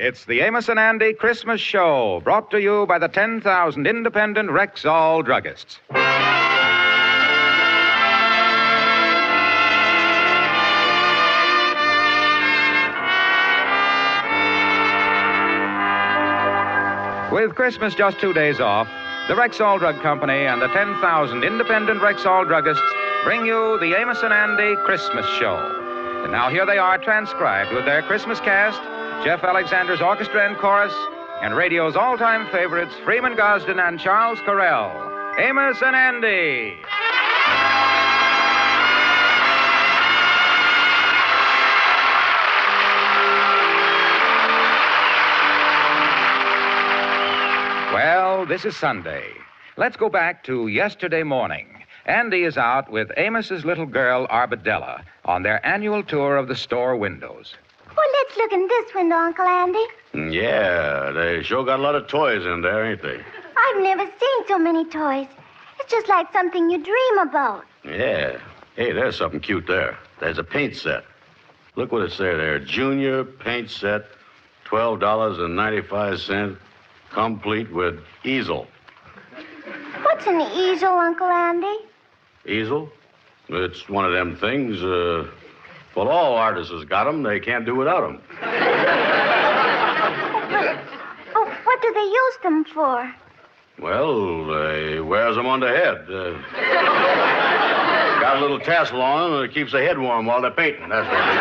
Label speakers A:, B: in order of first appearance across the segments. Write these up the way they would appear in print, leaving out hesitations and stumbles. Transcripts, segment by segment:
A: It's the Amos and Andy Christmas Show, brought to you by the 10,000 independent Rexall druggists. With Christmas just 2 days off, the Rexall Drug Company and the 10,000 independent Rexall druggists bring you the Amos and Andy Christmas Show. And now here they are transcribed with their Christmas cast, Jeff Alexander's orchestra and chorus, and radio's all-time favorites, Freeman Gosden and Charles Correll. Amos and Andy. Well, this is Sunday. Let's go back to yesterday morning. Andy is out with Amos's little girl, Arbadella, on their annual tour of the store windows.
B: Well, let's look in this window, Uncle Andy.
C: Yeah, they sure got a lot of toys in there, ain't they?
B: I've never seen so many toys. It's just like something you dream about.
C: Yeah. Hey, there's something cute there. There's a paint set. Look what it says there. Junior paint set, $12.95, complete with easel.
B: What's an easel, Uncle Andy?
C: Easel? It's one of them things, well, all artists has got them. They can't do without them.
B: But what do they use them for?
C: Well, they wears them on the head. Got a little tassel on them and it keeps the head warm while they're painting. That's what they do.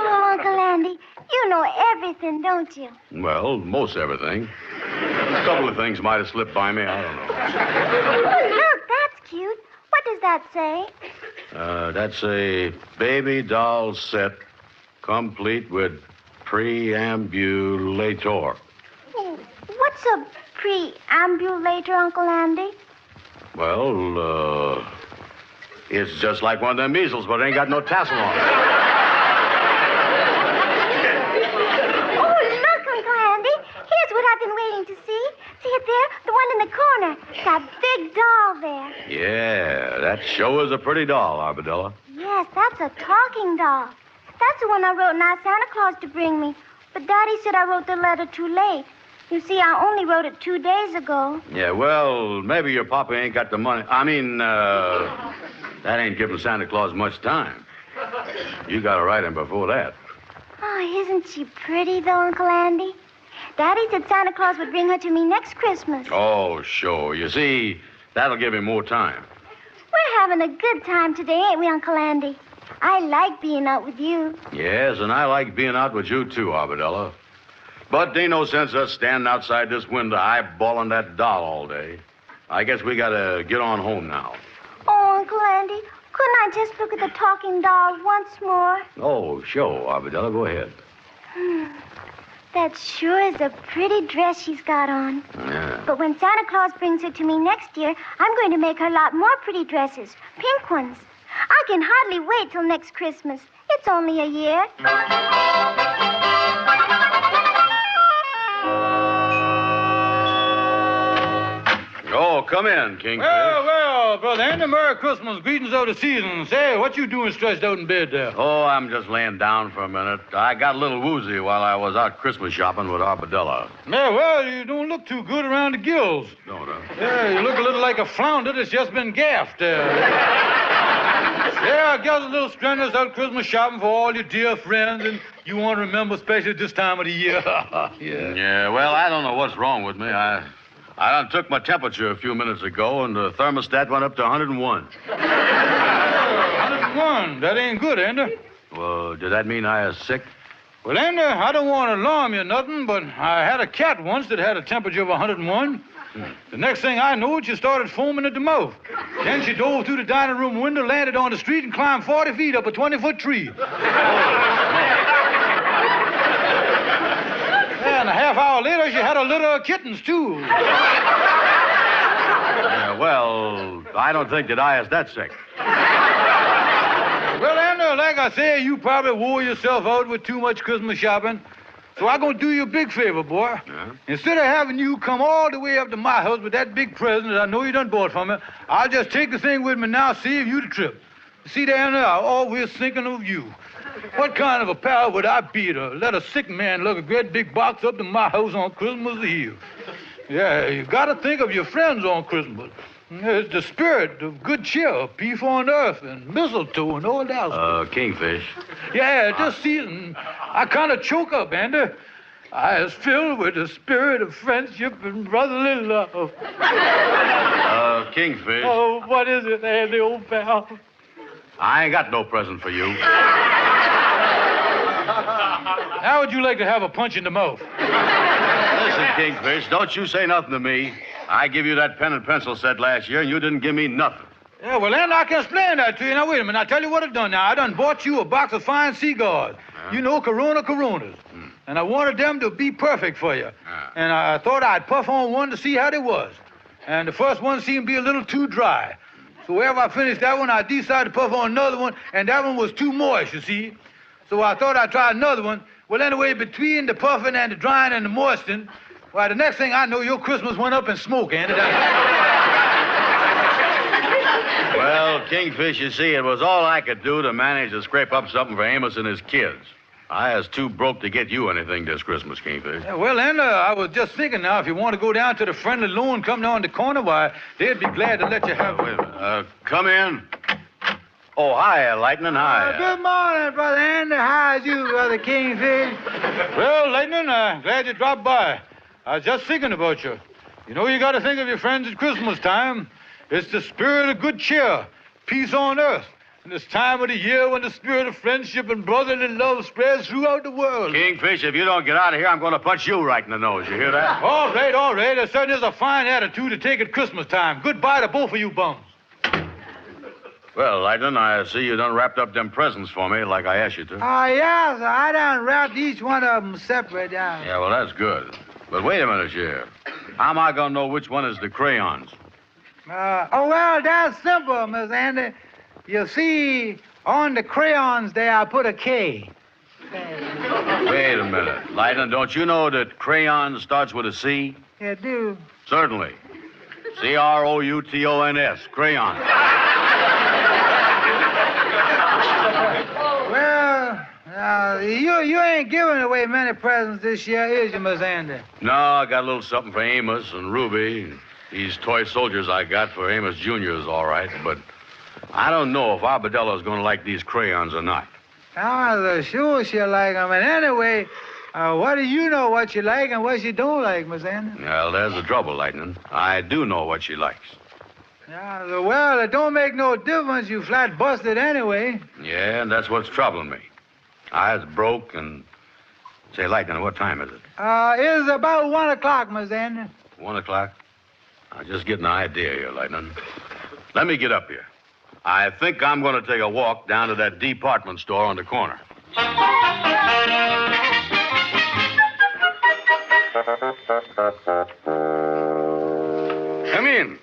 B: Oh, Uncle Andy, you know everything, don't you?
C: Well, most everything. A couple of things might have slipped by me. I don't know.
B: Oh, look, that's cute. What does that say?
C: That's a baby doll set, complete with preambulator.
B: What's a preambulator, Uncle Andy?
C: Well, it's just like one of them measles, but it ain't got no tassel on it.
B: Oh, look, Uncle Andy. Here's what I've been waiting to see. See it there? The one in the corner. That big doll there.
C: Yeah, that sure is a pretty doll, Arbadella.
B: Yes, that's a talking doll. That's the one I wrote and asked Santa Claus to bring me. But Daddy said I wrote the letter too late. You see, I only wrote it 2 days ago.
C: Yeah, well, maybe your papa ain't got the money. That ain't giving Santa Claus much time. You gotta write him before that.
B: Oh, isn't she pretty, though, Uncle Andy? Daddy said Santa Claus would bring her to me next Christmas.
C: Oh, sure. You see, that'll give him more time.
B: We're having a good time today, ain't we, Uncle Andy? I like being out with you.
C: Yes, and I like being out with you, too, Arbadella. But there ain't no sense us standing outside this window eyeballing that doll all day. I guess we gotta get on home now.
B: Oh, Uncle Andy, couldn't I just look at the talking doll once more?
C: Oh, sure, Arbadella. Go ahead.
B: That sure is a pretty dress she's got on.
C: Yeah.
B: But when Santa Claus brings her to me next year, I'm going to make her a lot more pretty dresses. Pink ones. I can hardly wait till next Christmas. It's only a year.
C: Oh, come in, King.
D: Well, Brother Andy, Merry Christmas. Greetings of the season. Say, what you doing stretched out in bed there?
C: Oh, I'm just laying down for a minute. I got a little woozy while I was out Christmas shopping with Arbadella.
D: Yeah, well, you don't look too good around the gills.
C: Don't I?
D: Yeah, you look a little like a flounder that's just been gaffed. Yeah, I guess a little strenuous out Christmas shopping for all your dear friends, and you want to remember, especially this time of the year.
C: Yeah, well, I don't know what's wrong with me. I done took my temperature a few minutes ago, and the thermostat went up to 101.
D: 101? That ain't good, Andy.
C: Well, did that mean I was sick?
D: Well, Andy, I don't want to alarm you or nothing, but I had a cat once that had a temperature of 101. The next thing I knew, she started foaming at the mouth. Then she dove through the dining room window, landed on the street, and climbed 40 feet up a 20-foot tree. And a half hour later, she had a litter of kittens, too.
C: Yeah, well, I don't think that I is that sick.
D: Well, Andy, like I say, you probably wore yourself out with too much Christmas shopping. So I'm going to do you a big favor, boy.
C: Yeah?
D: Instead of having you come all the way up to my house with that big present that I know you done bought for me, I'll just take the thing with me now, save you the trip. See, Andy, I'm always thinking of you. What kind of a pal would I be to let a sick man lug a great big box up to my house on Christmas Eve? Yeah, you got to think of your friends on Christmas. It's the spirit of good cheer, peace on earth, and mistletoe and all that.
C: Kingfish.
D: Yeah, this season, I kind of choke up, Andy. I is filled with the spirit of friendship and brotherly love.
C: Kingfish.
D: Oh, what is it, Andy, old pal?
C: I ain't got no present for you.
D: How would you like to have a punch in the mouth?
C: Listen, Kingfish, don't you say nothing to me. I give you that pen and pencil set last year, and you didn't give me nothing.
D: Yeah, well, then I can explain that to you. Now, wait a minute. I'll tell you what I done now. I done bought you a box of fine cigars. You know, Coronas. And I wanted them to be perfect for you. And I thought I'd puff on one to see how they was. And the first one seemed to be a little too dry. So wherever I finished that one, I decided to puff on another one, and that one was too moist, you see. So I thought I'd try another one. Well, anyway, between the puffing and the drying and the moistening, why, the next thing I know, your Christmas went up in smoke, Andy.
C: Well, Kingfish, you see, it was all I could do to manage to scrape up something for Amos and his kids. I was too broke to get you anything this Christmas, Kingfish.
D: Yeah, well, then, I was just thinking now, if you want to go down to the friendly loan company on the corner, why, they'd be glad to let you have...
C: Wait a minute. Come in. Oh, hi, Lightning, hi.
E: Good morning, Brother Andy. How's you, Brother Kingfish?
D: Well, Lightning, glad you dropped by. I was just thinking about you. You know, you got to think of your friends at Christmas time. It's the spirit of good cheer, peace on earth. And this time of the year when the spirit of friendship and brotherly love spreads throughout the world.
C: Kingfish, if you don't get out of here, I'm going to punch you right in the nose. You hear that?
D: All right. There certainly is a fine attitude to take at Christmas time. Goodbye to both of you bums.
C: Well, Lightning, I see you done wrapped up them presents for me like I asked you to.
E: Yeah, sir. I done wrapped each one of them separate down.
C: Yeah, well, that's good. But wait a minute, Sheriff. How am I going to know which one is the crayons?
E: Well, that's simple, Miss Andy. You see, on the crayons there, I put a K.
C: Wait a minute. Lightning, don't you know that crayon starts with a C?
E: You do?
C: Certainly. C-R-O-U-T-O-N-S. Crayon.
E: Well, you ain't giving away many presents this year, is you, Miss Andy?
C: No, I got a little something for Amos and Ruby. These toy soldiers I got for Amos Jr. is all right, but I don't know if Arbedella's going to like these crayons or not.
E: I'm sure she'll like them. And anyway, what do you know what you like and what you don't like, Miss Andy?
C: Well, there's the trouble, Lightning. I do know what she likes.
E: Yeah, well, it don't make no difference. You flat busted anyway.
C: Yeah, and that's what's troubling me. I was broke and... Say, Lightning, what time is it?
E: It's about 1 o'clock, Miss Andy.
C: 1 o'clock? I'm just getting an idea here, Lightning. Let me get up here. I think I'm going to take a walk down to that department store on the corner.
F: Come in.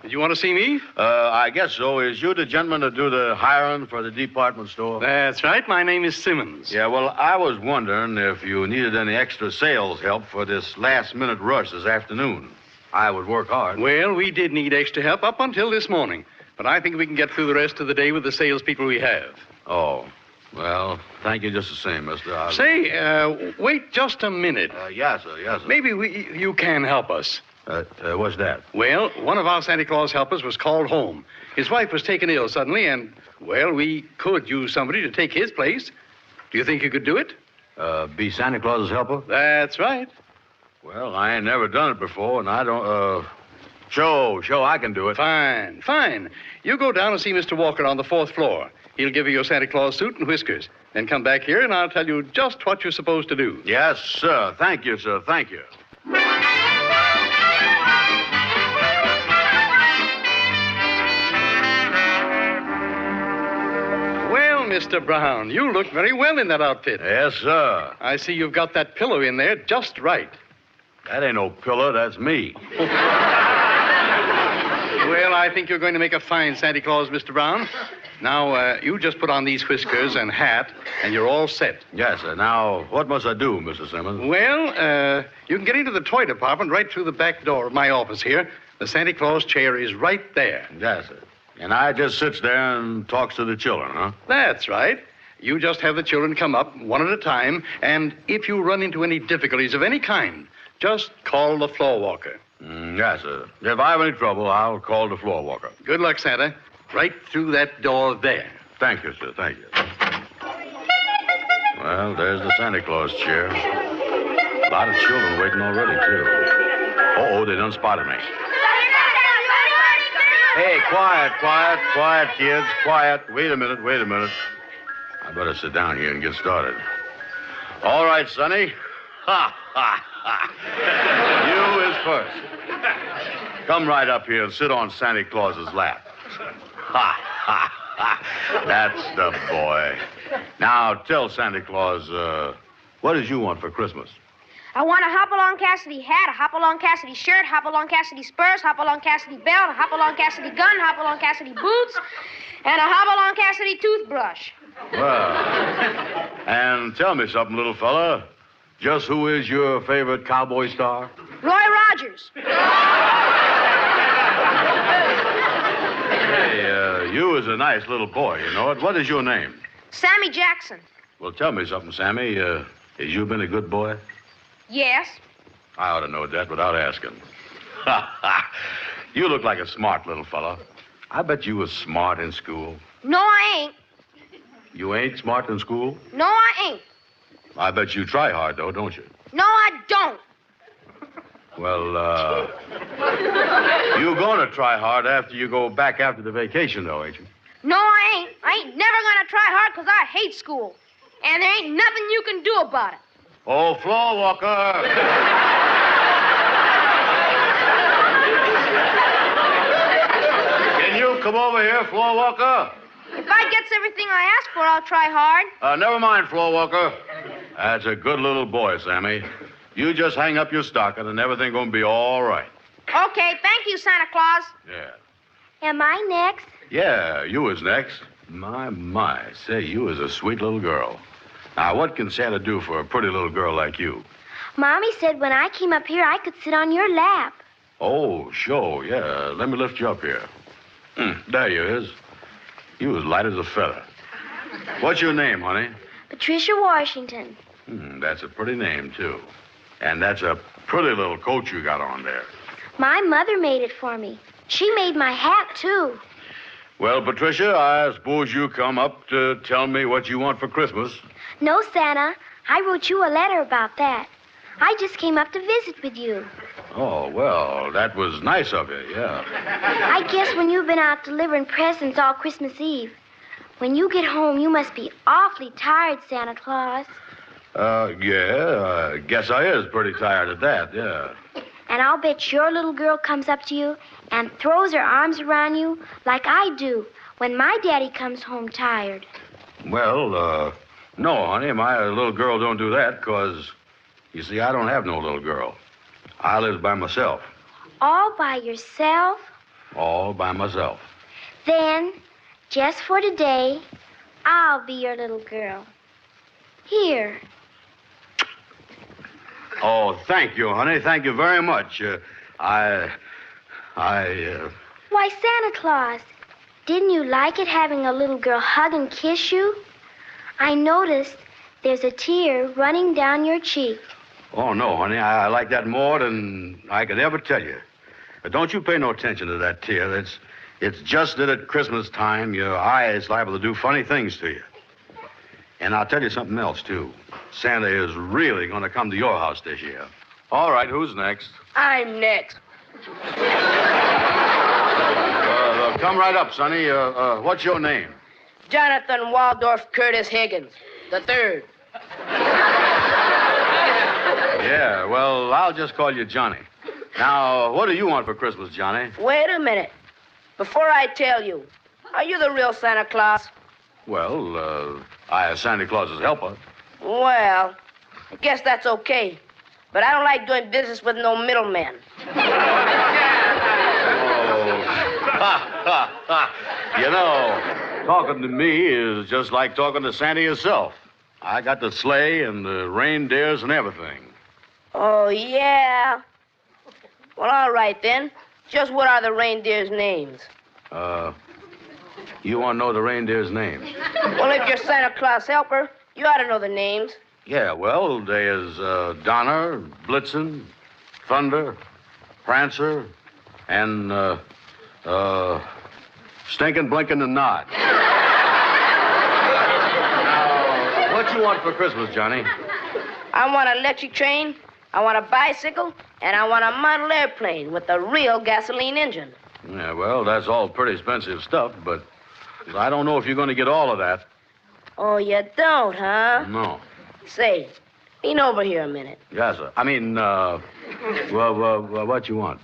F: Did you want to see me?
C: I guess so. Is you the gentleman to do the hiring for the department store?
F: That's right. My name is Simmons.
C: Yeah, well, I was wondering if you needed any extra sales help for this last-minute rush this afternoon. I would work hard.
F: Well, we did need extra help up until this morning, but I think we can get through the rest of the day with the salespeople we have.
C: Oh, well, thank you just the same, mister.
F: Say, wait just a minute.
C: Yes, sir.
F: Maybe you can help us.
C: What's that?
F: Well, one of our Santa Claus helpers was called home. His wife was taken ill suddenly, and, well, we could use somebody to take his place. Do you think you could do it?
C: Be Santa Claus's helper?
F: That's right.
C: Well, I ain't never done it before, and I don't, Sure, I can do it.
F: Fine. You go down and see Mr. Walker on the 4th floor. He'll give you your Santa Claus suit and whiskers. Then come back here, and I'll tell you just what you're supposed to do.
C: Yes, sir. Thank you, sir. Thank you.
F: Well, Mr. Brown, you look very well in that outfit.
C: Yes, sir.
F: I see you've got that pillow in there just right.
C: That ain't no pillow. That's me.
F: Well, I think you're going to make a fine Santa Claus, Mr. Brown. Now, you just put on these whiskers and hat, and you're all set.
C: Yes, sir. Now, what must I do, Mr. Simmons?
F: Well, you can get into the toy department right through the back door of my office here. The Santa Claus chair is right there.
C: Yes, sir. And I just sits there and talks to the children, huh?
F: That's right. You just have the children come up one at a time, and if you run into any difficulties of any kind, just call the floor walker.
C: Yes, sir. If I have any trouble, I'll call the floor walker.
F: Good luck, Santa. Right through that door there.
C: Thank you, sir. Thank you. Well, there's the Santa Claus chair. A lot of children waiting already, too. Uh-oh, they done spotted me. Hey, quiet, kids. Quiet. Wait a minute. I better sit down here and get started. All right, Sonny. Ha, ha, ha. You is first. Come right up here and sit on Santa Claus's lap. Ha, ha, ha. That's the boy. Now, tell Santa Claus, what does you want for Christmas?
G: I want a Hopalong Cassidy hat, a Hopalong Cassidy shirt, Hopalong Cassidy spurs, Hopalong Cassidy belt, a Hopalong Cassidy gun, Hopalong Cassidy boots, and a Hopalong Cassidy toothbrush.
C: Well, and tell me something, little fella. Just who is your favorite cowboy star?
G: Roy Rogers.
C: Hey, you is a nice little boy, you know it. What is your name?
G: Sammy Jackson.
C: Well, tell me something, Sammy. Has you been a good boy?
G: Yes.
C: I ought to know that without asking. Ha, ha. You look like a smart little fella. I bet you was smart in school.
G: No, I ain't.
C: You ain't smart in school?
G: No, I ain't.
C: I bet you try hard, though, don't you?
G: No, I don't.
C: Well, you're gonna try hard after you go back after the vacation, though, ain't you?
G: No, I ain't. I ain't never gonna try hard because I hate school. And there ain't nothing you can do about it.
C: Oh, floor walker! Can you come over here, floor walker?
G: If I gets everything I ask for, I'll try hard.
C: Never mind, floor walker. That's a good little boy, Sammy. You just hang up your stocking and everything gonna be all right.
G: Okay, thank you, Santa Claus.
C: Yeah.
B: Am I next?
C: Yeah, you is next. My. Say, you is a sweet little girl. Now, what can Santa do for a pretty little girl like you?
B: Mommy said when I came up here, I could sit on your lap.
C: Oh, sure, yeah. Let me lift you up here. There you is. You as light as a feather. What's your name, honey?
B: Patricia Washington.
C: That's a pretty name, too. And that's a pretty little coat you got on there.
B: My mother made it for me. She made my hat, too.
C: Well, Patricia, I suppose you come up to tell me what you want for Christmas.
B: No, Santa. I wrote you a letter about that. I just came up to visit with you.
C: Oh, well, that was nice of you, yeah.
B: I guess when you've been out delivering presents all Christmas Eve, when you get home, you must be awfully tired, Santa Claus.
C: Yeah, I guess I is pretty tired of that, yeah.
B: And I'll bet your little girl comes up to you and throws her arms around you like I do when my daddy comes home tired.
C: Well, no, honey, my little girl don't do that, 'cause, you see, I don't have no little girl. I live by myself.
B: All by yourself?
C: All by myself.
B: Then, just for today, I'll be your little girl. Here.
C: Oh, thank you, honey. Thank you very much.
B: Why, Santa Claus, didn't you like it having a little girl hug and kiss you? I noticed there's a tear running down your cheek.
C: Oh, no, honey. I like that more than I could ever tell you. But don't you pay no attention to that tear. It's just that at Christmas time, your eye is liable to do funny things to you. And I'll tell you something else, too. Santa is really going to come to your house this year. All right, who's next?
G: I'm next.
C: Come right up, Sonny. What's your name?
G: Jonathan Waldorf Curtis Higgins, the third.
C: Yeah, well, I'll just call you Johnny. Now, what do you want for Christmas, Johnny?
G: Wait a minute. Before I tell you, are you the real Santa Claus?
C: Well, I am Santa Claus's helper.
G: Well, I guess that's okay. But I don't like doing business with no middlemen.
C: You know, talking to me is just like talking to Santa yourself. I got the sleigh and the reindeers and everything.
G: Oh, yeah? Well, all right, then. Just what are the reindeers' names?
C: You want to know the reindeer's names?
G: Well, if you're Santa Claus helper, you ought to know the names.
C: Yeah, well, there's Donner, Blitzen, Thunder, Prancer, and Stinkin', Blinkin', and Nod. Now, what you want for Christmas, Johnny?
G: I want an electric train, I want a bicycle, and I want a model airplane with a real gasoline engine.
C: Yeah, well, that's all pretty expensive stuff, but I don't know if you're going to get all of that.
G: Oh, you don't, huh?
C: No.
G: Say, lean over here a minute.
C: Yes, sir. I mean, what you want?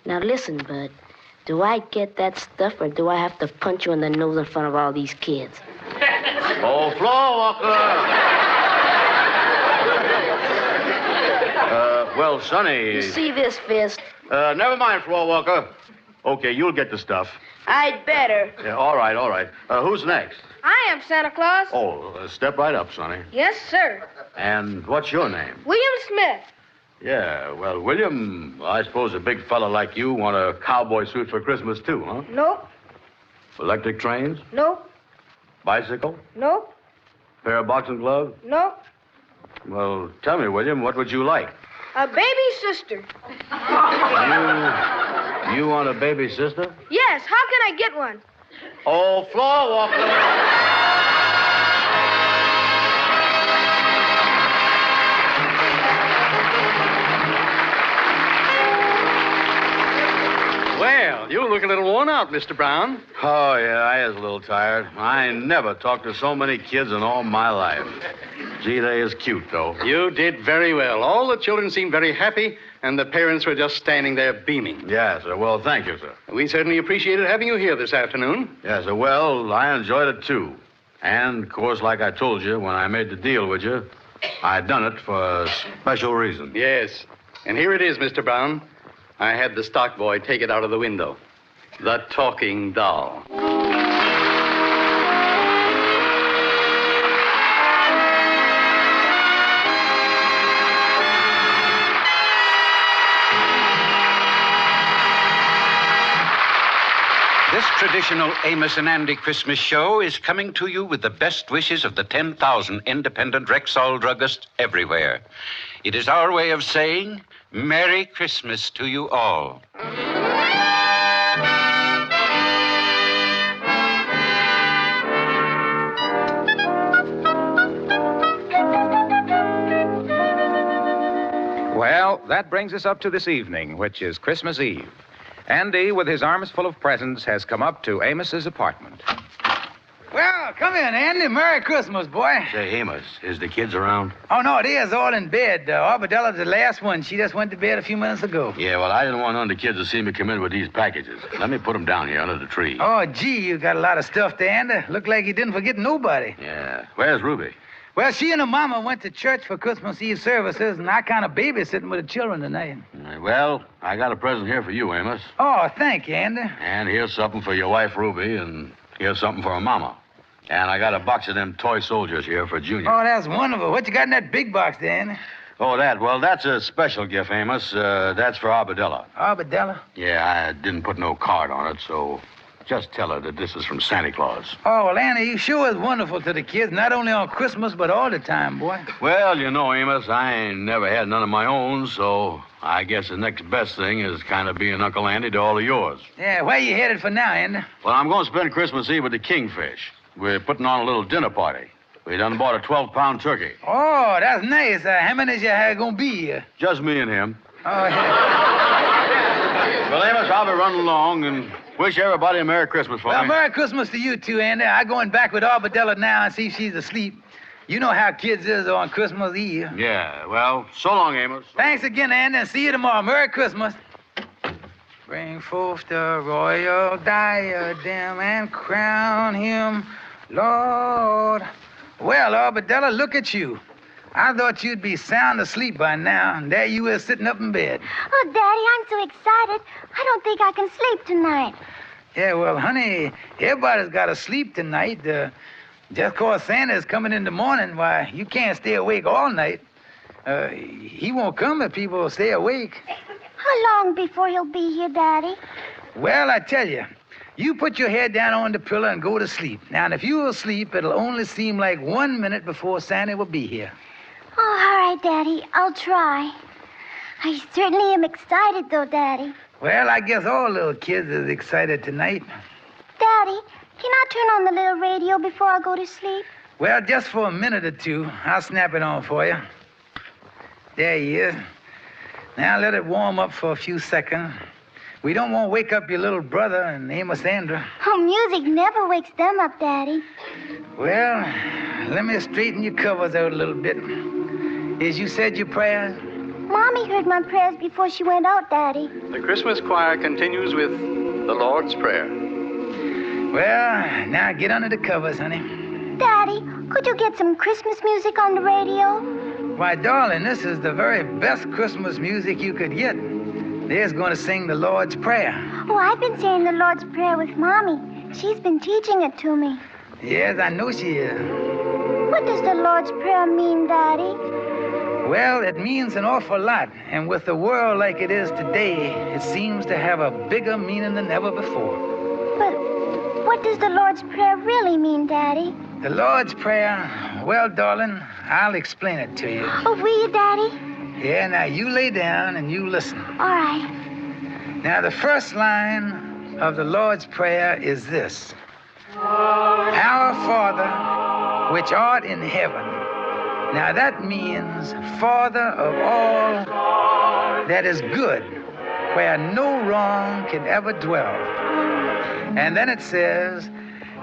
G: Now listen, Bud. Do I get that stuff, or do I have to punch you in the nose in front of all these kids?
C: Oh, floor walker! Well, Sonny...
G: You see this fist?
C: Never mind, floor walker. Okay, you'll get the stuff.
G: I'd better.
C: Yeah, all right, all right. Who's next?
G: I am Santa Claus.
C: Oh, step right up, Sonny.
G: Yes, sir.
C: And what's your name?
G: William Smith.
C: Yeah, well, William, I suppose a big fella like you want a cowboy suit for Christmas, too, huh?
G: Nope.
C: Electric trains?
G: Nope.
C: Bicycle?
G: Nope.
C: Pair of boxing gloves?
G: Nope.
C: Well, tell me, William, what would you like?
G: A baby sister.
C: You want a baby sister?
G: Yes, how can I get one?
C: Oh, floor walker.
F: Well, you look a little worn out, Mr. Brown.
C: Oh, yeah, I was a little tired. I never talked to so many kids in all my life. Gee, they is cute, though.
F: You did very well. All the children seemed very happy, and the parents were just standing there beaming.
C: Yes, sir. Well, thank you, sir.
F: We certainly appreciated having you here this afternoon.
C: Yes, sir. Well, I enjoyed it, too. And, of course, like I told you when I made the deal with you, I done it for a special reason.
F: Yes. And here it is, Mr. Brown. I had the stock boy take it out of the window. The talking doll.
A: This traditional Amos and Andy Christmas show is coming to you with the best wishes of the 10,000 independent Rexall druggists everywhere. It is our way of saying Merry Christmas to you all. Well, that brings us up to this evening, which is Christmas Eve. Andy, with his arms full of presents, has come up to Amos's apartment.
E: Well, come in, Andy. Merry Christmas, boy.
C: Say, Amos, is the kids around?
E: Oh, no, they is all in bed. Arbadella's the last one. She just went to bed a few minutes ago.
C: Yeah, well, I didn't want none of the kids to see me come in with these packages. Let me put them down here under the tree.
E: Oh, gee, you got a lot of stuff there, Andy. Look like you didn't forget nobody.
C: Yeah. Where's Ruby?
E: Well, she and her mama went to church for Christmas Eve services, and I kind of babysitting with the children tonight.
C: Well, I got a present here for you, Amos.
E: Oh, thank you, Andy.
C: And here's something for your wife, Ruby, and here's something for her mama. And I got a box of them toy soldiers here for Junior.
E: Oh, that's wonderful. What you got in that big box there, Andy?
C: Oh, that? Well, that's a special gift, Amos. That's for Arbadella.
E: Arbadella?
C: Yeah, I didn't put no card on it, so just tell her that this is from Santa Claus.
E: Oh, well, Andy, you sure is wonderful to the kids, not only on Christmas, but all the time, boy.
C: Well, you know, Amos, I ain't never had none of my own, so I guess the next best thing is kind of being Uncle Andy to all of yours.
E: Yeah, where you headed for now, Andy?
C: Well, I'm going to spend Christmas Eve with the Kingfish. We're putting on a little dinner party. We done bought a 12-pound turkey.
E: Oh, that's nice. How many is you gonna be?
C: Just me and him.
E: Oh, yeah.
C: Well, Amos, I'll be running along and wish everybody a Merry Christmas for
E: Well,
C: me.
E: Merry Christmas to you, too, Andy. I'm going back with Arbadella now and see if she's asleep. You know how kids is on Christmas Eve.
C: Yeah, well, so long, Amos.
E: Thanks again, Andy, and see you tomorrow. Merry Christmas. Bring forth the royal diadem and crown him Lord. Well, Arbadella, look at you. I thought you'd be sound asleep by now, and there you is sitting up in bed.
B: Oh, Daddy, I'm so excited. I don't think I can sleep tonight.
E: Yeah, well, honey, everybody's got to sleep tonight. Just 'cause Santa's coming in the morning, why, you can't stay awake all night. He won't come if people stay awake.
B: How long before he'll be here, Daddy?
E: Well, I tell you, You put your head down on the pillow and go to sleep. Now, and if you're asleep, it'll only seem like 1 minute before Santa will be here.
B: Oh, all right, Daddy. I'll try. I certainly am excited, though, Daddy.
E: Well, I guess all little kids is excited tonight.
B: Daddy, can I turn on the little radio before I go to sleep?
E: Well, just for a minute or two. I'll snap it on for you. There he is. Now let it warm up for a few seconds. We don't want to wake up your little brother and Amos Andrew.
B: Oh, music never wakes them up, Daddy.
E: Well, let me straighten your covers out a little bit. As you said your prayers?
B: Mommy heard my prayers before she went out, Daddy.
F: The Christmas choir continues with the Lord's Prayer.
E: Well, now get under the covers, honey.
B: Daddy, could you get some Christmas music on the radio?
E: Why, darling, this is the very best Christmas music you could get. There's going to sing the Lord's Prayer.
B: Oh, I've been saying the Lord's Prayer with Mommy. She's been teaching it to me.
E: Yes, I know she is.
B: What does the Lord's Prayer mean, Daddy?
E: Well, it means an awful lot. And with the world like it is today, it seems to have a bigger meaning than ever before.
B: But what does the Lord's Prayer really mean, Daddy?
E: The Lord's Prayer, well, darling, I'll explain it to you.
B: Oh, will you, Daddy?
E: Yeah, now you lay down and you listen.
B: All right.
E: Now, the first line of the Lord's Prayer is this. Our Father, which art in heaven. Now, that means Father of all that is good, where no wrong can ever dwell. And then it says,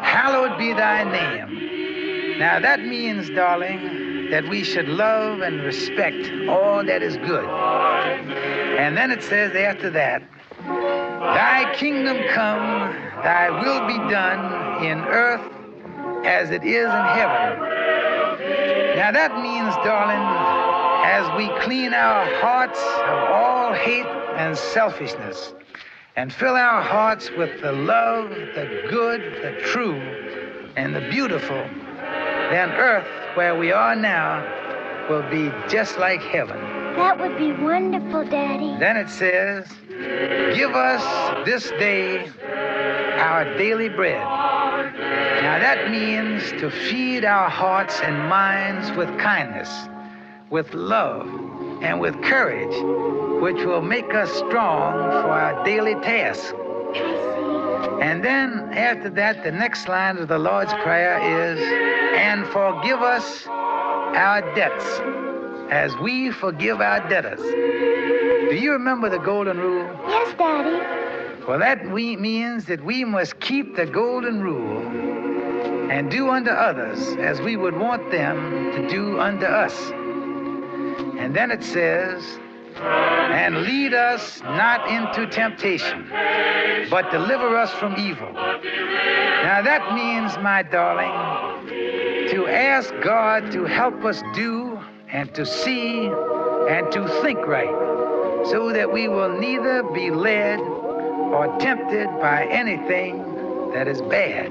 E: hallowed be thy name. Now, that means, darling, that we should love and respect all that is good. And then it says after that, thy kingdom come, thy will be done in earth as it is in heaven. Now that means, darling, as we clean our hearts of all hate and selfishness and fill our hearts with the love, the good, the true, and the beautiful, then earth, where we are now, will be just like heaven.
B: That would be wonderful, Daddy.
E: Then it says, give us this day our daily bread. Now that means to feed our hearts and minds with kindness, with love, and with courage, which will make us strong for our daily tasks.
B: I see.
E: And then after that, the next line of the Lord's Prayer is, and forgive us our debts as we forgive our debtors. Do you remember the golden rule?
B: Yes, Daddy.
E: Well, that means that we must keep the golden rule and do unto others as we would want them to do unto us. And then it says, and lead us not into temptation, but deliver us from evil. Now that means, my darling, to ask God to help us do and to see and to think right, so that we will neither be led or tempted by anything that is bad.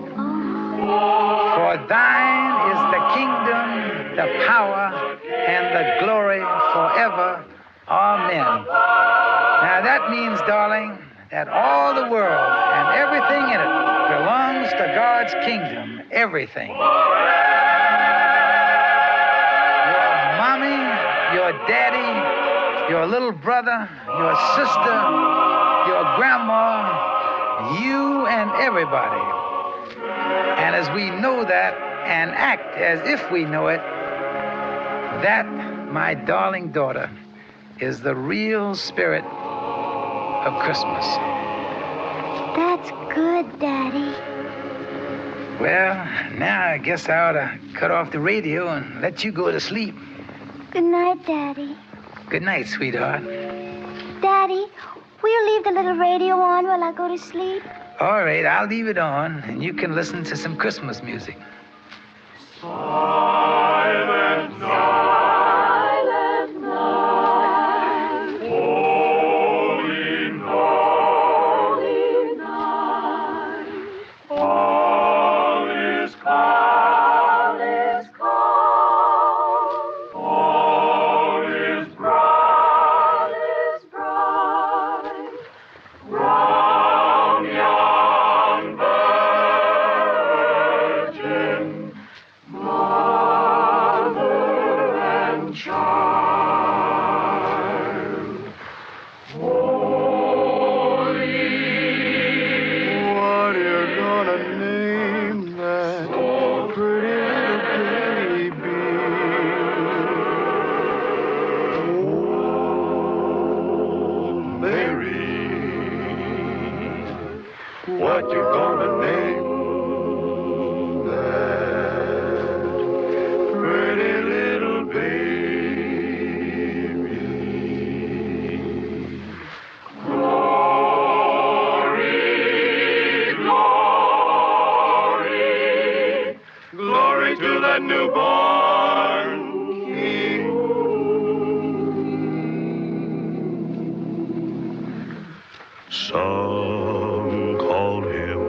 E: For thine is the kingdom, the power, and the glory forever. Amen. Now that means, darling, that all the world and everything in it belongs to God's kingdom. Everything. Your mommy, your daddy, your little brother, your sister, your grandma, you and everybody. And as we know that and act as if we know it, that, my darling daughter, is the real spirit of Christmas.
B: That's good, Daddy.
E: Well, now I guess I ought to cut off the radio and let you go to sleep.
B: Good night, Daddy.
E: Good night, sweetheart.
B: Daddy, will you leave the little radio on while I go to sleep?
E: All right, I'll leave it on, and you can listen to some Christmas music.
H: Silent night. Young to that newborn King.
C: Some called him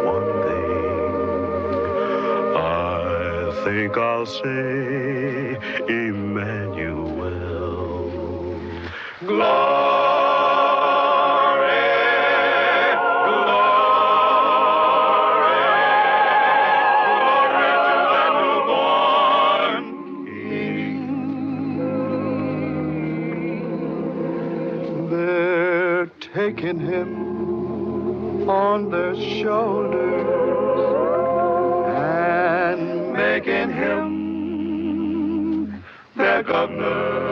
C: one thing. I think I'll say Emmanuel. Glory, glory to that newborn King. They're taking him on their shoulders and making him their governor.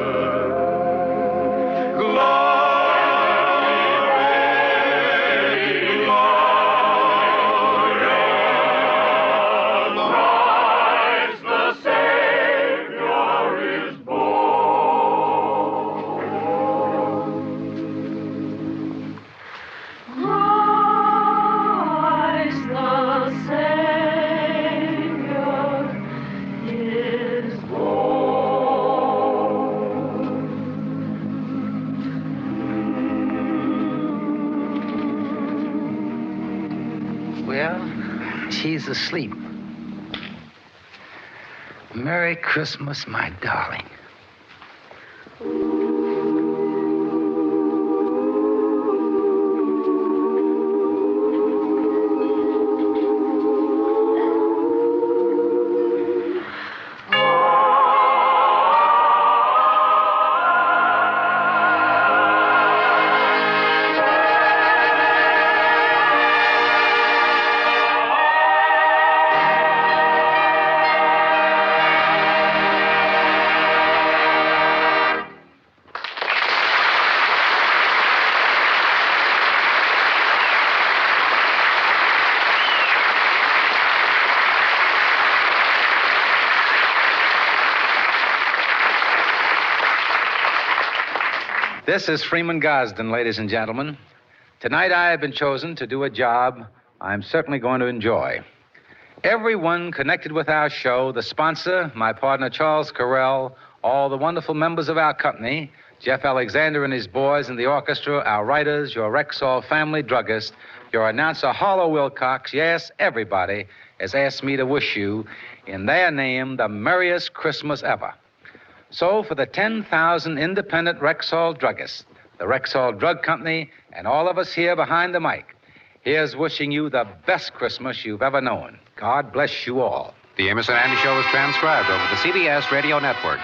E: Well, she's asleep. Merry Christmas, my darling.
A: This is Freeman Gosden, ladies and gentlemen. Tonight I have been chosen to do a job I'm certainly going to enjoy. Everyone connected with our show, the sponsor, my partner Charles Carell, all the wonderful members of our company, Jeff Alexander and his boys in the orchestra, our writers, your Rexall family druggist, your announcer Harlow Wilcox, yes, everybody has asked me to wish you, in their name, the merriest Christmas ever. So for the 10,000 independent Rexall druggists, the Rexall Drug Company, and all of us here behind the mic, here's wishing you the best Christmas you've ever known. God bless you all.
I: The Amos and Andy Show is transcribed over the CBS Radio Network.